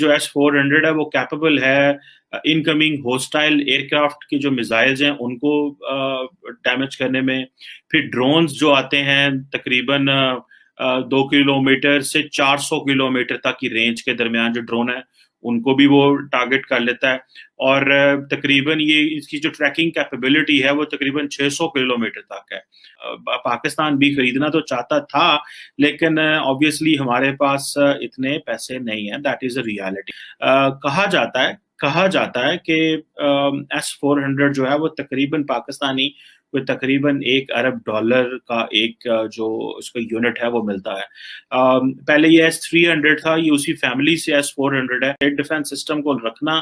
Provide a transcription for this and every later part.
جو S-400 ہے وہ کیپیبل ہے انکمنگ ہوسٹائل ایئر کرافٹ کی جو میزائلز ہیں ان کو ڈیمیج کرنے میں. پھر ڈرونز جو آتے ہیں تقریباً 2 کلومیٹر سے 400 کلومیٹر تک کی رینج کے درمیان جو ڈرون ہے ان کو بھی وہ ٹارگٹ کر لیتا ہے. اور تقریباً یہ اس کی جو ٹریکنگ کیپیبلٹی ہے وہ تقریباً 600 کلومیٹر تک ہے. پاکستان بھی خریدنا تو چاہتا تھا لیکن obviously ہمارے پاس اتنے پیسے نہیں ہیں. That is a reality. کہا جاتا ہے کہ S-400 جو ہے وہ تقریباً پاکستانی کوئی تقریباً $1 ارب کا ایک جو اس کا یونٹ ہے وہ ملتا ہے. پہلے یہ S-300 تھا, یہ اسی فیملی سے S-400 ہے. ایئر ڈیفنس سسٹم کو رکھنا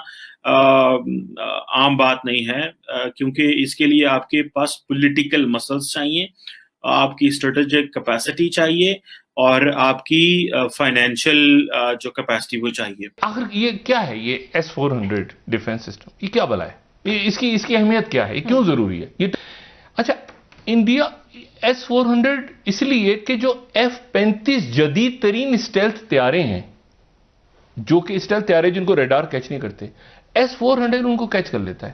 عام بات نہیں ہے کیونکہ اس کے لیے آپ کے پاس پولیٹیکل مسلز چاہیے, آپ کی اسٹریٹجک کیپیسٹی چاہیے اور آپ کی فائنینشیل جو کیپیسٹی وہ چاہیے. آخر یہ کیا ہے یہ S-400 ڈیفنس سسٹم, یہ کیا بلا ہے, اس کی اہمیت کیا ہے, یہ کیوں ضروری ہے؟ اچھا, انڈیا S-400 اس لیے کہ جو F-35 جدید ترین اسٹیلتھ طیارے ہیں, جو کہ اسٹیلتھ طیارے جن کو ریڈار کیچ نہیں کرتے, S-400 ان کو کیچ کر لیتا ہے.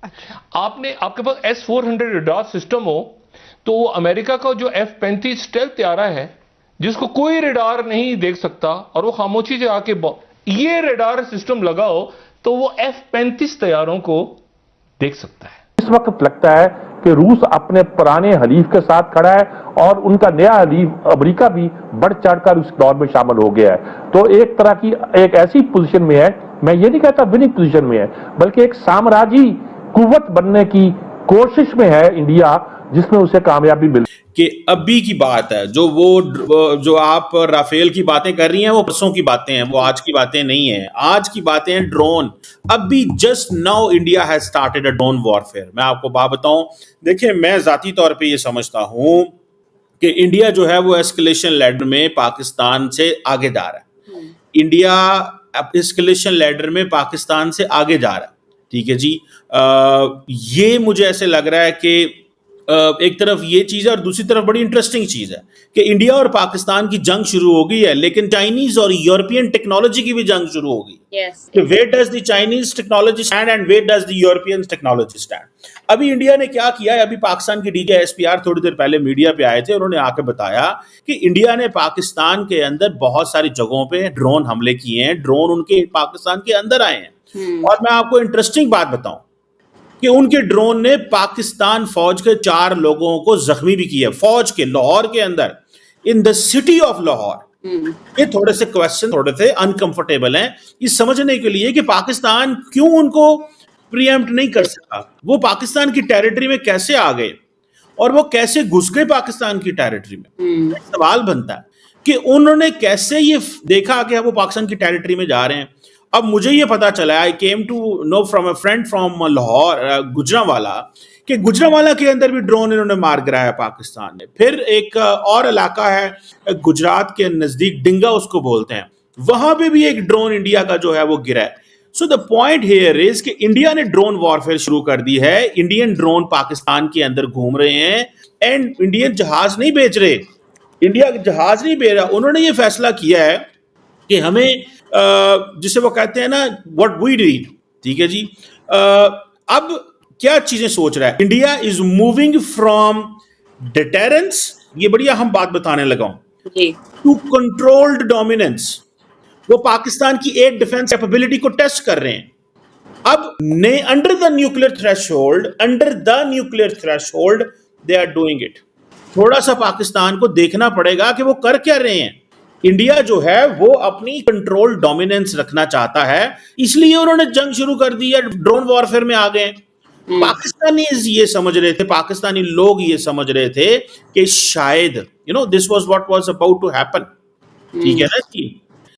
اچھا, آپ کے پاس S-400 ریڈار سسٹم ہو تو وہ امریکہ کا جو F-35 اسٹیلتھ طیارہ ہے جس کو کوئی ریڈار نہیں دیکھ سکتا اور وہ خاموشی سے آ کے یہ ریڈار سسٹم لگاؤ تو وہ F-35 طیاروں کو دیکھ سکتا ہے. اس وقت لگتا ہے کہ روس اپنے پرانے حلیف کے ساتھ کھڑا ہے اور ان کا نیا حلیف امریکہ بھی بڑھ چڑھ کر اس دور میں شامل ہو گیا ہے. تو ایک طرح کی ایک ایسی پوزیشن میں ہے, میں یہ نہیں کہتا وننگ پوزیشن میں ہے, بلکہ ایک سامراجی قوت بننے کی کوشش میں ہے انڈیا جس میں اسے کامیابی مل. کہ ابھی کی بات ہے جو آپ رافیل کی باتیں کر رہی ہیں وہ پرسوں کی باتیں ہیں, وہ آج کی باتیں نہیں ہیں. آج کی باتیں ہیں ڈرون. ابھی just now India has started a drone warfare. میں آپ کو بات بتاؤں, دیکھیں میں ذاتی طور پہ یہ سمجھتا ہوں کہ انڈیا جو ہے وہ اسکلیشن لیڈر میں پاکستان سے آگے جا رہا ہے. انڈیا اسکلیشن لیڈر میں پاکستان سے آگے جا رہا ہے. ٹھیک ہے جی, یہ مجھے ایسے لگ رہا ہے کہ ایک طرف یہ چیز ہے اور دوسری طرف بڑی انٹرسٹنگ چیز ہے کہ انڈیا اور پاکستان کی جنگ شروع ہو گئی ہے لیکن چائنیز اور یورپین ٹیکنالوجی کی بھی جنگ شروع ہو گئی. Where does the Chinese technology stand and where does the European technology stand. ابھی انڈیا نے کیا کیا ہے, ابھی پاکستان کے DJSPR تھوڑی دیر پہلے میڈیا پہ آئے تھے, انہوں نے آ کے بتایا کہ انڈیا نے پاکستان کے اندر بہت ساری جگہوں پہ ڈرون حملے کیے ہیں, ڈرون ان کے پاکستان کے اندر آئے ہیں. اور میں آپ کو انٹرسٹنگ بات بتاؤں کہ ان کے ڈرون نے پاکستان فوج کے 4 لوگوں کو زخمی بھی کیا, فوج کے لاہور کے اندر, ان دا سٹی آف لاہور. یہ تھوڑے سے کوسچن تھوڑے سے انکمفرٹیبل ہیں یہ سمجھنے کے لیے کہ پاکستان کیوں ان کو پریمپٹ نہیں کر سکا, وہ پاکستان کی ٹیریٹری میں کیسے آ گئے اور وہ کیسے گھس گئے پاکستان کی ٹیریٹری میں. سوال بنتا ہے کہ انہوں نے کیسے یہ دیکھا کہ وہ پاکستان کی ٹیریٹری میں جا رہے ہیں. اب مجھے یہ پتا چلا, I came to know from a friend from Lahore, Gujranwala, کہ گجرانوالا کے اندر بھی ڈرون انہوں نے مار گرایا پاکستان نے. پھر ایک اور علاقہ ہے گجرات کے نزدیک, ڈنگا اس کو بولتے ہیں, وہاں پہ بھی ایک ڈرون انڈیا کا جو ہے وہ گرا ہے. سو دا پوائنٹ ہیئر از کہ انڈیا نے ڈرون وارفیئر شروع کر دی ہے. انڈین ڈرون پاکستان کے اندر گھوم رہے ہیں اینڈ انڈین جہاز نہیں بیچ رہے, انڈیا جہاز نہیں بیچ رہا. انہوں نے یہ فیصلہ کیا ہے کہ ہمیں جسے وہ کہتے ہیں نا what we need. ٹھیک ہے جی, اب کیا چیزیں سوچ رہا ہے India is moving from deterrence, یہ بڑی اہم بات بتانے لگا ہوں, ٹو کنٹرولڈ ڈومیننس. وہ پاکستان کی ایک ڈیفنس کیپیبلٹی کو ٹیسٹ کر رہے ہیں. اب under the nuclear threshold they are doing it. تھوڑا سا پاکستان کو دیکھنا پڑے گا کہ وہ کر کیا رہے ہیں. انڈیا جو ہے وہ اپنی کنٹرول ڈومیننس رکھنا چاہتا ہے, اس لیے انہوں نے جنگ شروع کر دی ہے, ڈرون وارفیئر میں آ گئے. پاکستانیز یہ سمجھ رہے تھے, پاکستانی لوگ یہ سمجھ رہے تھے کہ شاید this was what was about to happen. ٹھیک ہے نا جی.